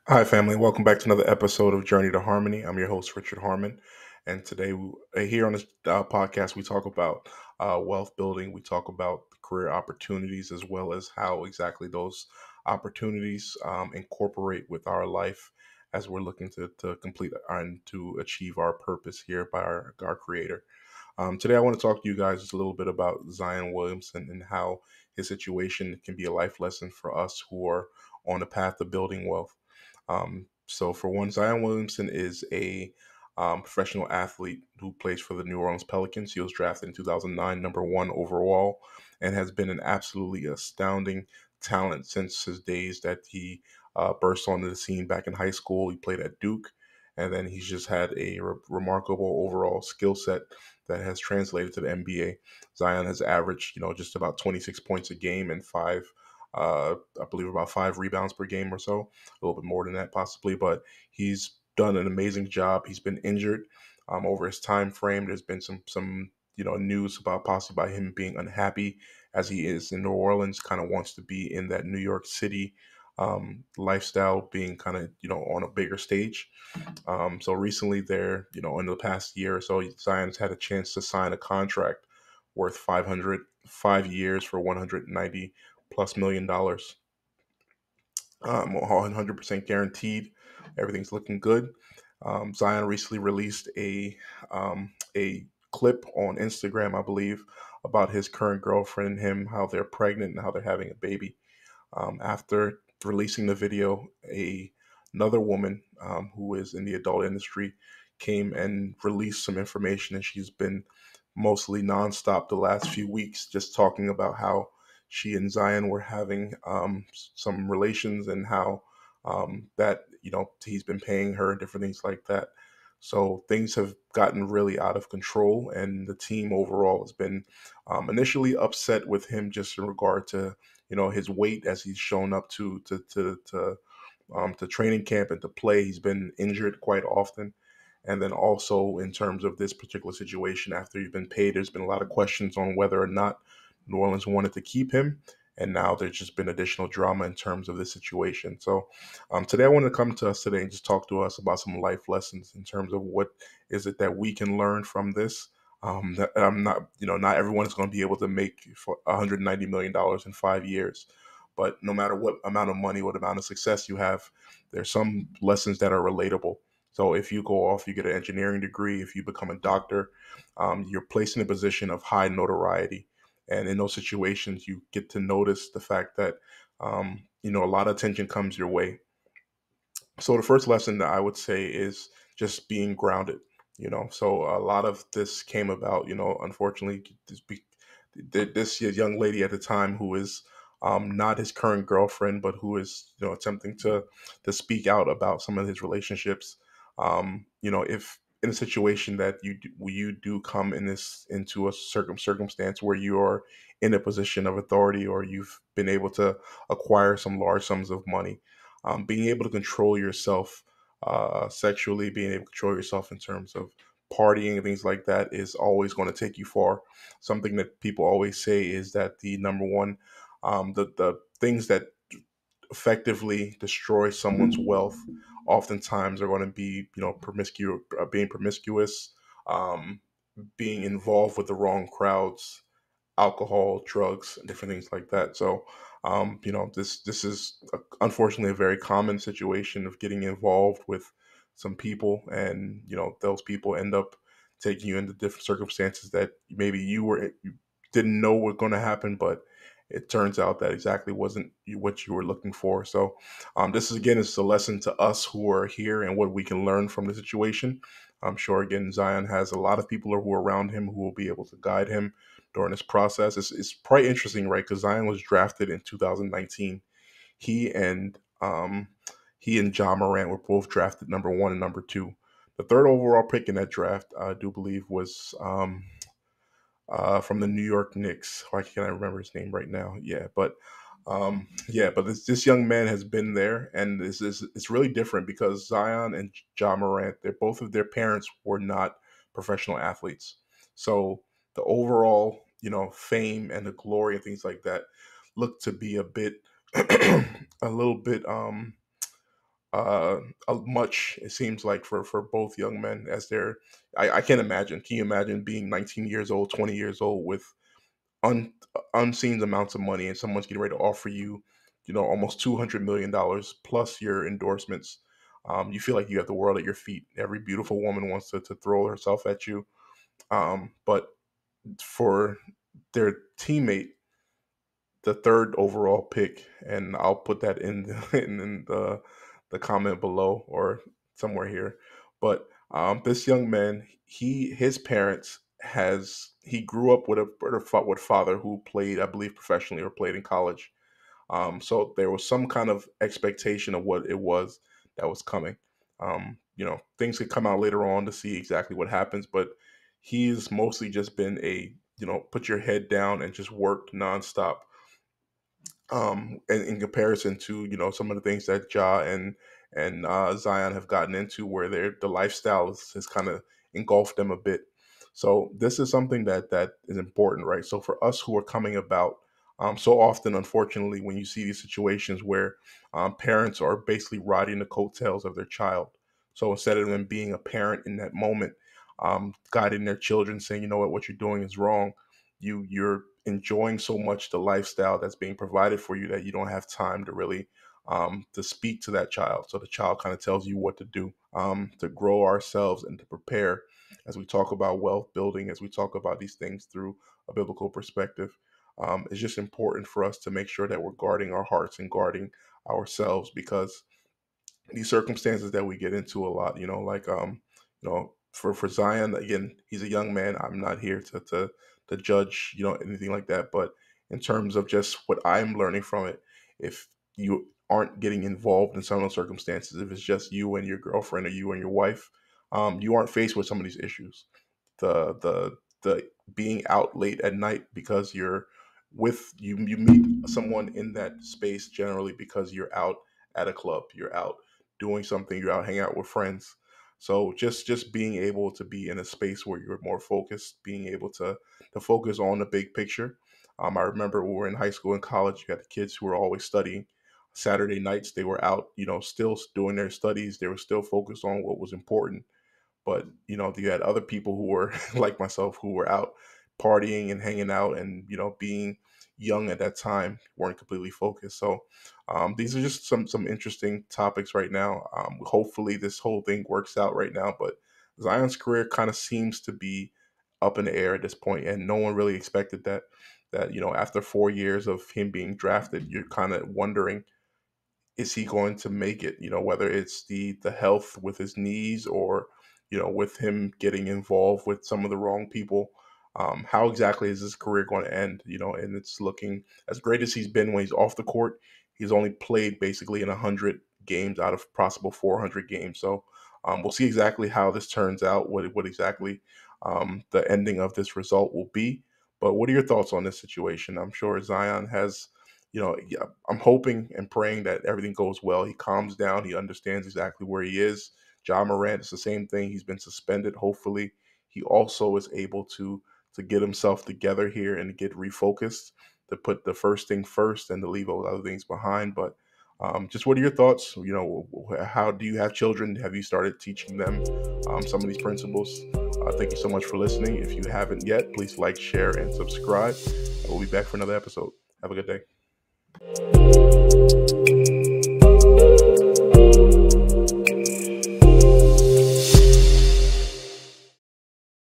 Hi, family. Welcome back to another episode of Journey to Harmony. I'm your host, Richard Harmon. And today, here on this podcast, we talk about wealth building. We talk about career opportunities as well as how exactly those opportunities incorporate with our life as we're looking to complete and to achieve our purpose here by our Creator. Today, I want to talk to you guys just a little bit about Zion Williamson and how his situation can be a life lesson for us who are on the path of building wealth. So, for one, Zion Williamson is a professional athlete who plays for the New Orleans Pelicans. He was drafted in 2009, number one overall, and has been an absolutely astounding talent since his days that he burst onto the scene back in high school. He played at Duke, and then he's just had a remarkable overall skill set that has translated to the NBA. Zion has averaged, just about 26 points a game and I believe about 5 rebounds per game or so, a little bit more than that possibly, but he's done an amazing job. He's been injured over his time frame. There's been some news about possibly by him being unhappy as he is in New Orleans, kind of wants to be in that New York City lifestyle, being kind of on a bigger stage. So recently, there, in the past year or so, Zion's had a chance to sign a contract worth 5 years for 190 plus $1 million, 100% guaranteed. Everything's looking good. Zion recently released a clip on Instagram, I believe, about his current girlfriend and him, how they're pregnant and how they're having a baby. After releasing the video, another woman who is in the adult industry came and released some information, and she's been mostly nonstop the last few weeks, just talking about how she and Zion were having some relations and how that he's been paying her and different things like that. So things have gotten really out of control, and the team overall has been initially upset with him just in regard to his weight as he's shown up to training camp and to play. He's been injured quite often. And then also in terms of this particular situation, after he's been paid, there's been a lot of questions on whether or not New Orleans wanted to keep him. And now there's just been additional drama in terms of this situation. So today I want to come to us today and just talk to us about some life lessons in terms of what is it that we can learn from this. That I'm not, not everyone is going to be able to make for $190 million in 5 years. But no matter what amount of money, what amount of success you have, there's some lessons that are relatable. So if you go off, you get an engineering degree, if you become a doctor, you're placed in a position of high notoriety. And in those situations, you get to notice the fact that, a lot of attention comes your way. So the first lesson that I would say is just being grounded. So a lot of this came about, unfortunately, this young lady at the time who is not his current girlfriend, but who is attempting to speak out about some of his relationships. If in a situation that you do come into a circumstance where you are in a position of authority or you've been able to acquire some large sums of money, being able to control yourself sexually, being able to control yourself in terms of partying and things like that is always going to take you far. Something that people always say is that the number one, the things that effectively destroy someone's wealth oftentimes are going to be, being promiscuous, um, being involved with the wrong crowds, alcohol, drugs, and different things like that. So, this is unfortunately a very common situation of getting involved with some people, and those people end up taking you into different circumstances that maybe you didn't know were going to happen, but it turns out that exactly wasn't what you were looking for. So, this is again is a lesson to us who are here and what we can learn from the situation. I'm sure again Zion has a lot of people who are around him who will be able to guide him during this process. It's quite interesting, right? Because Zion was drafted in 2019. He and um, he and John Morant were both drafted number one and number two. The third overall pick in that draft, I do believe, was from the New York Knicks. Why can't I remember his name right now? But this young man has been there, and this is it's really different because Zion and John Morant, they're both of their parents were not professional athletes, so the overall fame and the glory and things like that look to be a bit a little bit uh, much, it seems like, for both young men as they're. I can't imagine. Can you imagine being 19 years old, 20 years old with un, unseen amounts of money, and someone's getting ready to offer you, almost $200 million plus your endorsements? You feel like you have the world at your feet. Every beautiful woman wants to throw herself at you. But for their teammate, the third overall pick, and I'll put that in in the comment below or somewhere here. But this young man, his parents he grew up with with father who played, I believe, professionally or played in college. So there was some kind of expectation of what it was that was coming. Things could come out later on to see exactly what happens, but he's mostly just been a, put your head down and just work nonstop, and in comparison to, some of the things that Ja and Zion have gotten into, where the lifestyle has kind of engulfed them a bit. So this is something that is important, right? So for us who are coming about, so often, unfortunately, when you see these situations where parents are basically riding the coattails of their child, so instead of them being a parent in that moment, guiding their children, saying, you know what you're doing is wrong, you're enjoying so much the lifestyle that's being provided for you that you don't have time to really to speak to that child. So the child kind of tells you what to do, to grow ourselves and to prepare as we talk about wealth building, as we talk about these things through a biblical perspective. It's just important for us to make sure that we're guarding our hearts and guarding ourselves, because these circumstances that we get into a lot, like for Zion, again, he's a young man. I'm not here to judge, anything like that. But in terms of just what I'm learning from it, if you aren't getting involved in some of those circumstances, if it's just you and your girlfriend or you and your wife, you aren't faced with some of these issues. The being out late at night because you meet someone in that space generally because you're out at a club, you're out doing something, you're out hanging out with friends. So just being able to be in a space where you're more focused, being able to focus on the big picture. I remember when we were in high school and college, you had the kids who were always studying. Saturday nights they were out, still doing their studies. They were still focused on what was important. But you had other people who were like myself, who were out partying and hanging out, and being young at that time, weren't completely focused. So these are just some interesting topics right now. Hopefully this whole thing works out right now, but Zion's career kind of seems to be up in the air at this point, and no one really expected that after 4 years of him being drafted, you're kind of wondering, is he going to make it? Whether it's the health with his knees, or with him getting involved with some of the wrong people. How exactly is his career going to end? And it's looking, as great as he's been when he's off the court, he's only played basically in 100 games out of possible 400 games. So we'll see exactly how this turns out. What exactly the ending of this result will be. But what are your thoughts on this situation? I'm sure Zion has, yeah, I'm hoping and praying that everything goes well. He calms down. He understands exactly where he is. John Morant, it's the same thing. He's been suspended. Hopefully, he also is able to get himself together here and get refocused, to put the first thing first and to leave all other things behind. But just what are your thoughts? How do you have children? Have you started teaching them some of these principles? Thank you so much for listening. If you haven't yet, please like, share, and subscribe. And we'll be back for another episode. Have a good day.